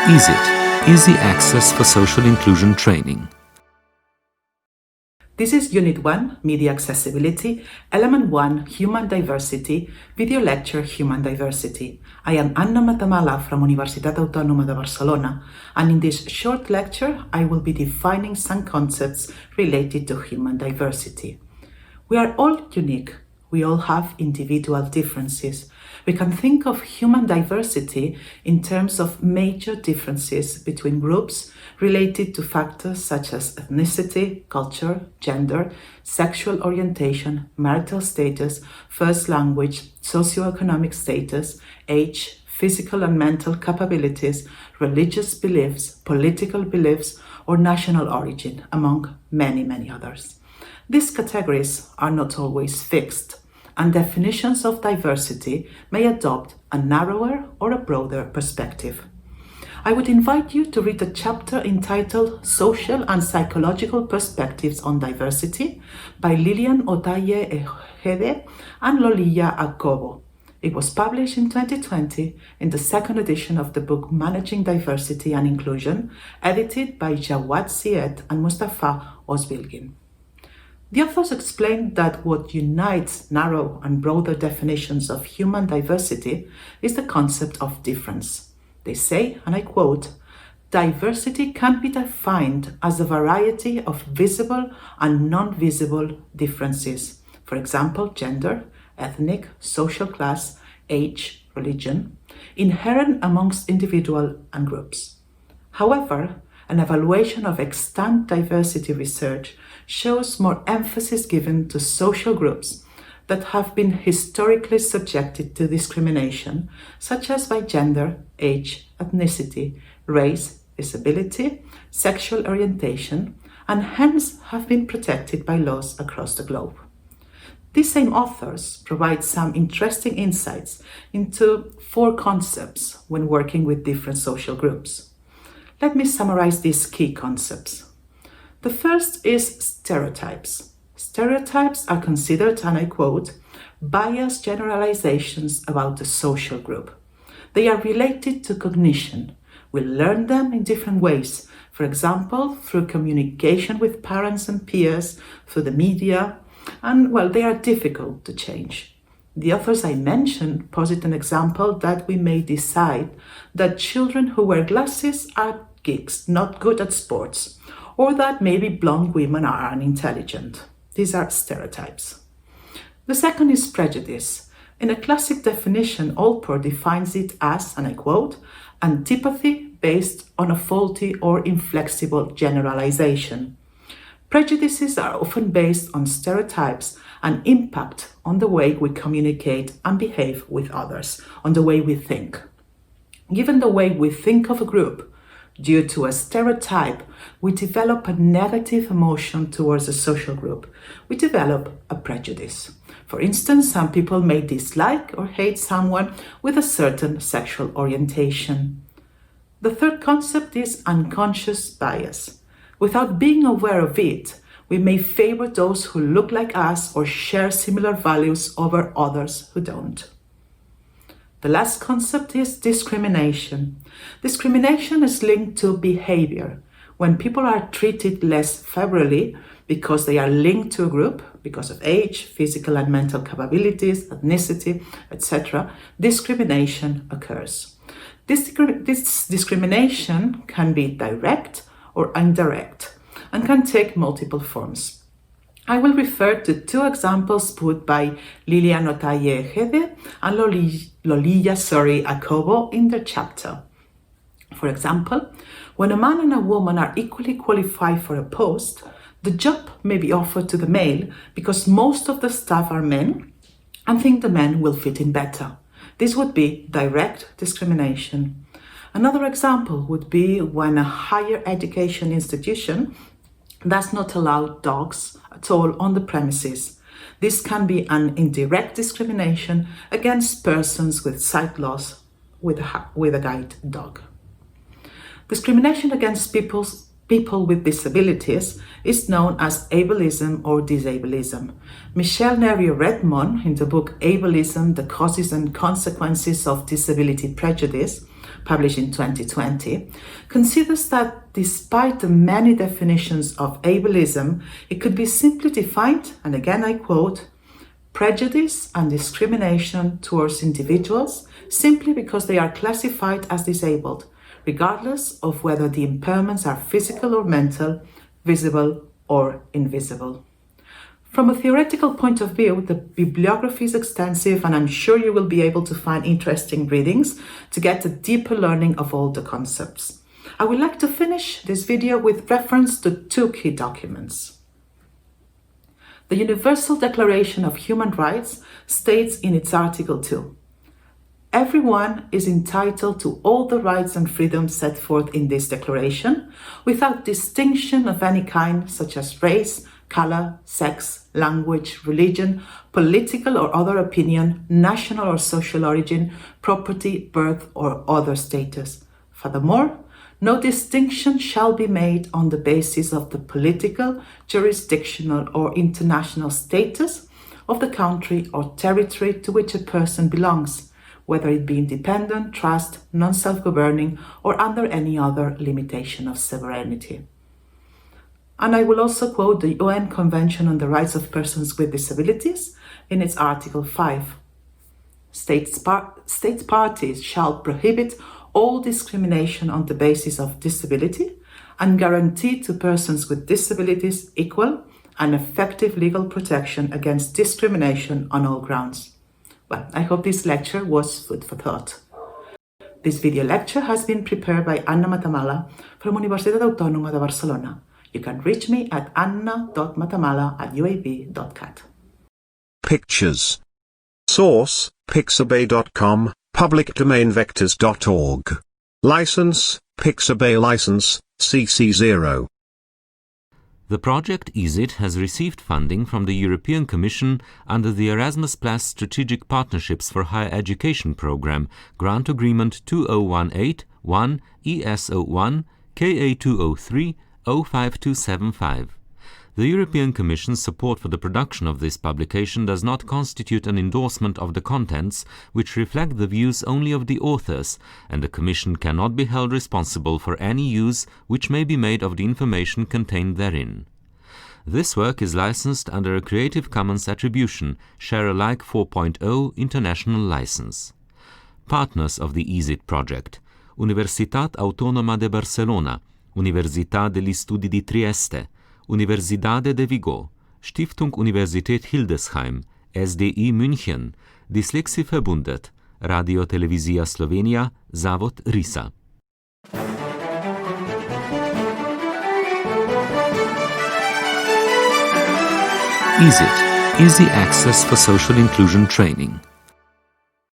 EASIT, Easy Access for Social Inclusion Training. This is Unit 1, Media Accessibility, Element 1, Human Diversity, Video Lecture Human Diversity. I am Anna Matamala from Universitat Autònoma de Barcelona, and in this short lecture, I will be defining some concepts related to human diversity. We are all unique. We all have individual differences. We can think of human diversity in terms of major differences between groups related to factors such as ethnicity, culture, gender, sexual orientation, marital status, first language, socioeconomic status, age, physical and mental capabilities, religious beliefs, political beliefs, or national origin, among many, many others. These categories are not always fixed, and definitions of diversity may adopt a narrower or a broader perspective. I would invite you to read a chapter entitled Social and Psychological Perspectives on Diversity by Lilian Otaye Ejede and Lolija Acobo. It was published in 2020 in the second edition of the book Managing Diversity and Inclusion, edited by Jawad Syed and Mustafa Ozbilgin. The authors explain that what unites narrow and broader definitions of human diversity is the concept of difference. They say, and I quote, "Diversity can be defined as a variety of visible and non-visible differences. For example, gender, ethnic, social class, age, religion, inherent amongst individuals and groups. However, an evaluation of extant diversity research shows more emphasis given to social groups that have been historically subjected to discrimination, such as by gender, age, ethnicity, race, disability, sexual orientation, and hence have been protected by laws across the globe." These same authors provide some interesting insights into 4 concepts when working with different social groups. Let me summarize these key concepts. The first is stereotypes. Stereotypes are considered, and I quote, "biased generalizations about the social group. They are related to cognition. We learn them in different ways, for example, through communication with parents and peers, through the media, and, well, they are difficult to change. The authors I mentioned posit an example that we may decide that children who wear glasses are geeks, not good at sports, or that maybe blonde women are unintelligent. These are stereotypes. The second is prejudice. In a classic definition, Allport defines it as, and I quote, "antipathy based on a faulty or inflexible generalization." Prejudices are often based on stereotypes and impact on the way we communicate and behave with others, on the way we think. Given the way we think of a group, due to a stereotype, we develop a negative emotion towards a social group. We develop a prejudice. For instance, some people may dislike or hate someone with a certain sexual orientation. The third concept is unconscious bias. Without being aware of it, we may favor those who look like us or share similar values over others who don't. The last concept is discrimination. Discrimination is linked to behavior. When people are treated less favorably because they are linked to a group, because of age, physical and mental capabilities, ethnicity, etc., discrimination occurs. This discrimination can be direct or indirect and can take multiple forms. I will refer to 2 examples put by Lilian Otaye Ejede and Lolija Acobo in their chapter. For example, when a man and a woman are equally qualified for a post, the job may be offered to the male because most of the staff are men and think the men will fit in better. This would be direct discrimination. Another example would be when a higher education institution does not allow dogs at all on the premises. This can be an indirect discrimination against persons with sight loss with a guide dog. Discrimination against people people with disabilities is known as ableism or disableism. Michelle Nerio-Redmond, in the book Ableism, The Causes and Consequences of Disability Prejudice, published in 2020, considers that despite the many definitions of ableism, it could be simply defined, and again I quote, prejudice and discrimination towards individuals simply because they are classified as disabled, regardless of whether the impairments are physical or mental, visible or invisible. From a theoretical point of view, the bibliography is extensive, and I'm sure you will be able to find interesting readings to get a deeper learning of all the concepts. I would like to finish this video with reference to two key documents. The Universal Declaration of Human Rights states in its Article 2, everyone is entitled to all the rights and freedoms set forth in this declaration, without distinction of any kind, such as race, color, sex, language, religion, political or other opinion, national or social origin, property, birth, or other status. Furthermore, no distinction shall be made on the basis of the political, jurisdictional, or international status of the country or territory to which a person belongs, whether it be independent, trust, non-self-governing, or under any other limitation of sovereignty. And I will also quote the UN Convention on the Rights of Persons with Disabilities in its Article 5. State parties shall prohibit all discrimination on the basis of disability and guarantee to persons with disabilities equal and effective legal protection against discrimination on all grounds. Well, I hope this lecture was food for thought. This video lecture has been prepared by Anna Matamala from Universitat Autònoma de Barcelona. You can reach me at anna.matamala@uab.cat. Pictures. Source, pixabay.com, public domain vectors.org. License, Pixabay License, CC0. The project EASIT has received funding from the European Commission under the Erasmus Plus Strategic Partnerships for Higher Education Programme, Grant Agreement 2018-1 ES01 KA203 05275. The European Commission's support for the production of this publication does not constitute an endorsement of the contents, which reflect the views only of the authors, and the Commission cannot be held responsible for any use which may be made of the information contained therein. This work is licensed under a Creative Commons Attribution, Share Alike 4.0 International License. Partners of the EASIT project: Universitat Autónoma de Barcelona, Università degli Studi di Trieste, Universidade de Vigo, Stiftung Universität Hildesheim, SDI München, Dyslexie-Verbundet, Radio Televizija Slovenija, Zavod RISA. EASIT, Easy Access for Social Inclusion Training.